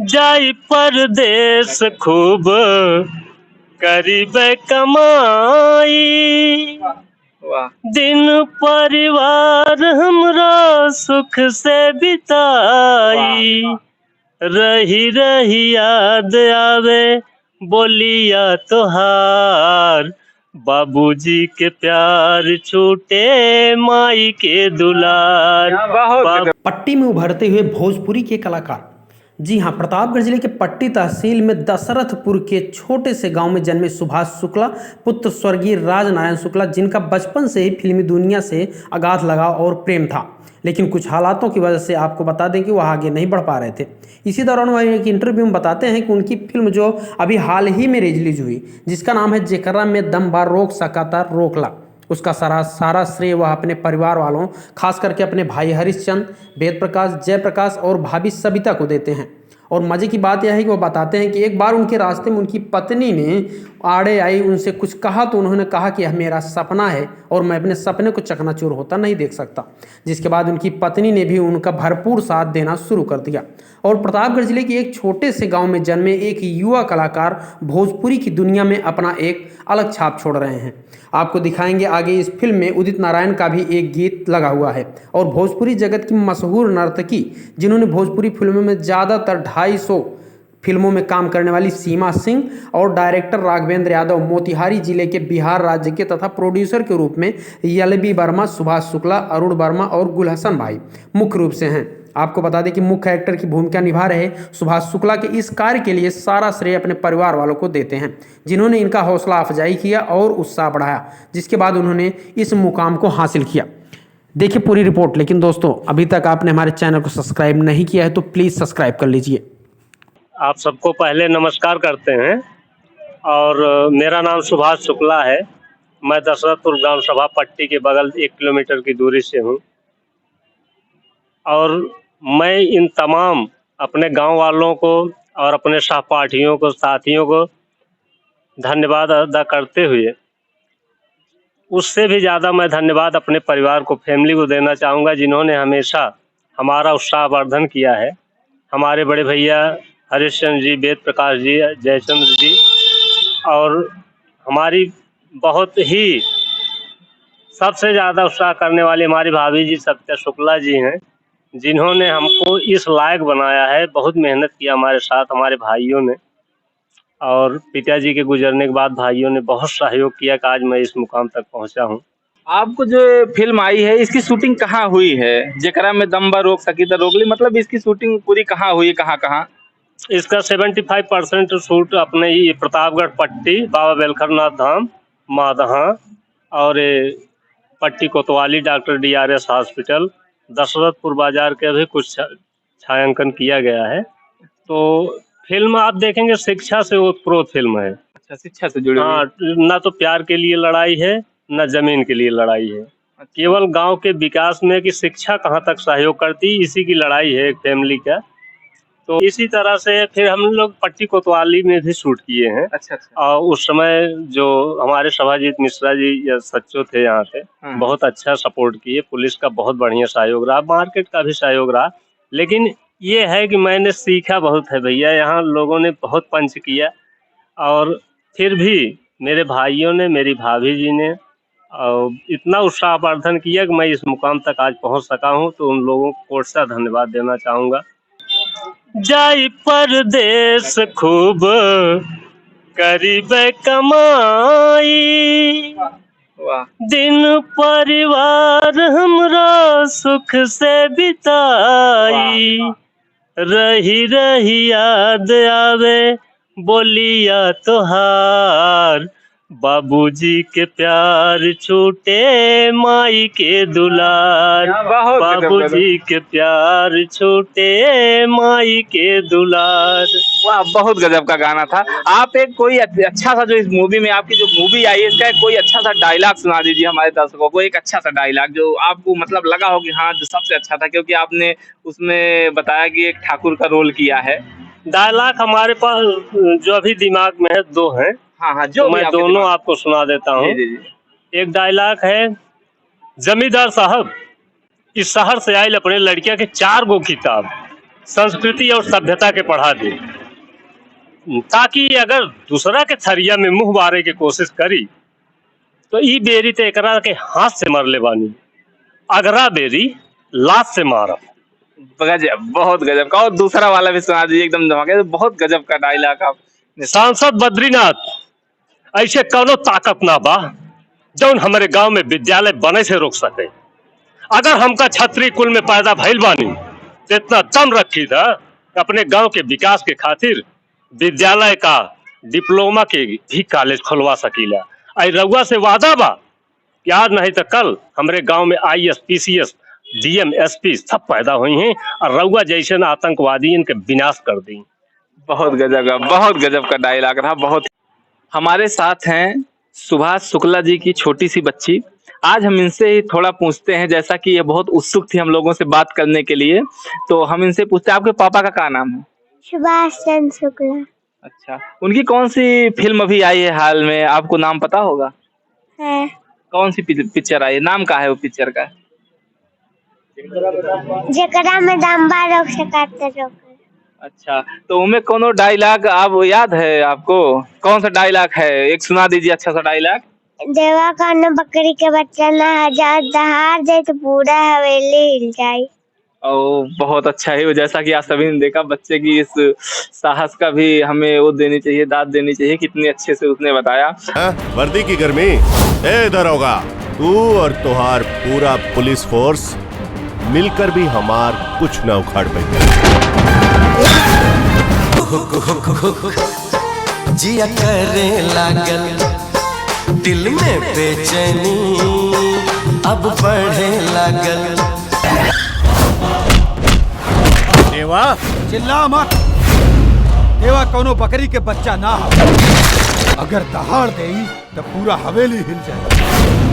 जाई परदेस खूब करीबे कमाई, वाह दिन परिवार हमरा सुख से बिताई। रही रही याद आवे बोलिया तोहार, बाबूजी के प्यार छूटे माई के दुलार। बहुत पट्टी में उभरते हुए भोजपुरी के कलाकार। जी हाँ, प्रतापगढ़ जिले के पट्टी तहसील में दशरथपुर के छोटे से गांव में जन्मे सुभाष शुक्ला पुत्र स्वर्गीय राजनारायण शुक्ला, जिनका बचपन से ही फिल्मी दुनिया से अगाध लगाव और प्रेम था, लेकिन कुछ हालातों की वजह से आपको बता दें कि वह आगे नहीं बढ़ पा रहे थे। इसी दौरान वह एक इंटरव्यू में बताते हैं कि उनकी फिल्म जो अभी हाल ही में रिलीज हुई, जिसका नाम है जेकरा में दम बा रोक सकाता रोकला, उसका सारा श्रेय वह अपने परिवार वालों, खास करके अपने भाई हरिश्चंद्र, वेद प्रकाश, जयप्रकाश और भाभी सबिता को देते हैं। और मज़े की बात यह है कि वो बताते हैं कि एक बार उनके रास्ते में उनकी पत्नी ने आड़े आई, उनसे कुछ कहा तो उन्होंने कहा कि यह मेरा सपना है और मैं अपने सपने को चकनाचूर होता नहीं देख सकता, जिसके बाद उनकी पत्नी ने भी उनका भरपूर साथ देना शुरू कर दिया। और प्रतापगढ़ जिले के एक छोटे से गांव में जन्मे एक युवा कलाकार भोजपुरी की दुनिया में अपना एक अलग छाप छोड़ रहे हैं। आपको दिखाएंगे आगे। इस फिल्म में उदित नारायण का भी एक गीत लगा हुआ है और भोजपुरी जगत की मशहूर नर्तकी, जिन्होंने भोजपुरी फिल्मों में ज़्यादातर 250 फिल्मों में काम करने वाली सीमा सिंह और डायरेक्टर राघवेंद्र यादव, मोतिहारी जिले के बिहार राज्य के तथा प्रोड्यूसर के रूप में यलबी वर्मा, सुभाष शुक्ला, अरुण वर्मा और गुलहसन भाई मुख्य रूप से हैं। आपको बता दें कि मुख्य एक्टर की भूमिका निभा रहे सुभाष शुक्ला के इस कार्य के लिए सारा श्रेय अपने परिवार वालों को देते हैं, जिन्होंने इनका हौसला अफजाई किया और उत्साह बढ़ाया, जिसके बाद उन्होंने इस मुकाम को हासिल किया। देखिए पूरी रिपोर्ट। लेकिन दोस्तों, अभी तक आपने हमारे चैनल को सब्सक्राइब नहीं किया है तो प्लीज़ सब्सक्राइब कर लीजिए। आप सबको पहले नमस्कार करते हैं और मेरा नाम सुभाष शुक्ला है। मैं दशरथपुर ग्राम सभा पट्टी के बगल 1 किलोमीटर की दूरी से हूँ और मैं इन तमाम अपने गांव वालों को और अपने सहपाठियों को, साथियों को धन्यवाद अदा करते हुए, उससे भी ज़्यादा मैं धन्यवाद अपने परिवार को, फैमिली को देना चाहूँगा, जिन्होंने हमेशा हमारा उत्साहवर्धन किया है। हमारे बड़े भैया हरिश्चंद्र जी, वेद प्रकाश जी, जयचंद्र जी और हमारी बहुत ही सबसे ज़्यादा उत्साह करने वाली हमारी भाभी जी सत्या शुक्ला जी हैं, जिन्होंने हमको इस लायक बनाया है। बहुत मेहनत किया हमारे साथ, हमारे भाइयों ने, और पिताजी के गुजरने के बाद भाइयों ने बहुत सहयोग किया कि आज मैं इस मुकाम तक पहुंचा हूं। आपको जो फिल्म आई है इसकी शूटिंग कहाँ हुई है? जेकरा में दम बा रोक सकी तो रोक ली, मतलब इसकी शूटिंग पूरी कहाँ हुई, कहाँ कहाँ? इसका 75% शूट अपने ही प्रतापगढ़ पट्टी, बाबा बेलखरनाथ धाम, मादहा और पट्टी कोतवाली, डॉक्टर DRS हॉस्पिटल, दशरथपुर बाजार के भी कुछ छायांकन किया गया है। तो फिल्म आप देखेंगे शिक्षा से ओतप्रोत फिल्म है। अच्छा, शिक्षा से जुड़ी हुई है। हाँ, ना तो प्यार के लिए लड़ाई है, ना जमीन के लिए लड़ाई है। केवल गांव के विकास में कि शिक्षा कहाँ तक सहयोग करती, इसी की लड़ाई है एक फैमिली का। तो इसी तरह से फिर हम लोग पट्टी कोतवाली में भी शूट किए हैं। अच्छा अच्छा। और उस समय जो हमारे सभाजीत मिश्रा जी या सच्चो थे यहाँ पे, बहुत अच्छा सपोर्ट किए। पुलिस का बहुत बढ़िया सहयोग रहा, मार्केट का भी सहयोग रहा। लेकिन ये है कि मैंने सीखा बहुत है भैया, यहाँ लोगों ने बहुत पंच किया और फिर भी मेरे भाइयों ने, मेरी भाभी जी ने और इतना उत्साहवर्धन किया कि मैं इस मुकाम तक आज पहुंच सका हूं। तो उन लोगों को कोट सा धन्यवाद देना चाहूँगा। जाई परदेस खूब करीबे कमाई, वाह दिन परिवार हमरा सुख से बिताई। रही रही याद आवे बोलिया तोहार, बाबूजी के प्यार छूटे माई के दुलार। बाबूजी के प्यार छूटे माई के दुलार। वाह, बहुत गजब का गाना था। आप एक कोई अच्छा सा, जो इस मूवी में आपकी जो मूवी आई है, इसका कोई अच्छा सा डायलॉग सुना दीजिए हमारे दर्शकों को। एक अच्छा सा डायलॉग जो आपको मतलब लगा हो कि हाँ, जो सबसे अच्छा था, क्योंकि आपने उसमें बताया कि एक ठाकुर का रोल किया है। डायलॉग हमारे पास जो अभी दिमाग में है 2 हैं। हाँ हाँ, जो तो मैं दोनों आपको सुना देता हूँ। एक डायलॉग है, जमींदार साहब इस शहर से आयल अपने लड़किया के 4 गो किताब, संस्कृति और सभ्यता के बढ़ा दे, ताकि अगर दूसरा के थरिया में मुंह बारे की कोशिश करी तो ई बेरी ते एकरा के हाथ से मर ले बानी, अगरा बेरी लात से मारा। गजब, बहुत गजब का। और दूसरा वाला भी सुना दीजिए, एकदम धमाके, बहुत गजब का डायलॉग आप। सांसद बद्रीनाथ, ऐसे कौनो ताकत ना बा जौन हमारे गांव में विद्यालय बने से रोक सके। अगर हमका छत्री कुल में पैदा भइल बानी तो इतना दम रखी था अपने गांव के विकास के खातिर विद्यालय का डिप्लोमा के भी कॉलेज खुलवा सकीला। आई रउआ से वादा बा कि आज नहीं तो कल हमारे गांव में IAS, PCS, DM, SP सब पैदा हुई हैं और रउआ जैसे आतंकवादी इनके विनाश कर दी। बहुत गजब का डायलॉग था। बहुत। हमारे साथ हैं सुभाष शुक्ला जी की छोटी सी बच्ची। आज हम इनसे ही थोड़ा पूछते हैं, जैसा कि ये बहुत उत्सुक थी हम लोगों से बात करने के लिए, तो हम इनसे पूछते हैं आपके पापा का क्या नाम है? सुभाष चंद्र शुक्ला। अच्छा, उनकी कौन सी फिल्म अभी आई है हाल में, आपको नाम पता होगा? है कौन सी पिक्चर आई है, नाम क्या है वो पिक्चर का? जकरा में दम्बा रोक सकाते रोक। अच्छा, तो उनमें कोनो डायलॉग आप याद है आपको? कौन सा डायलॉग है, एक सुना दीजिए अच्छा सा डायलॉग। देवा कान बकरी के बच्चा ना हजार दहाड़ दे तो पूरा हवेली हिल जाए। ओ, बहुत अच्छा है। जैसा कि आप सभी ने देखा, बच्चे की इस साहस का भी हमें वो देनी चाहिए, दाद देनी चाहिए, कितने अच्छे से उसने बताया। वर्दी की गर्मी, ए दरोगा, तू और तुहार पूरा पुलिस फोर्स मिलकर भी हमार कुछ न उखाड़ पाएंगे। जिया करे लागल दिल में बेचैनी अब बढ़े लागल। देवा चिल्ला मत, देवा कोनो बकरी के बच्चा ना हो, अगर दहाड़ देई तो पूरा हवेली हिल जाए।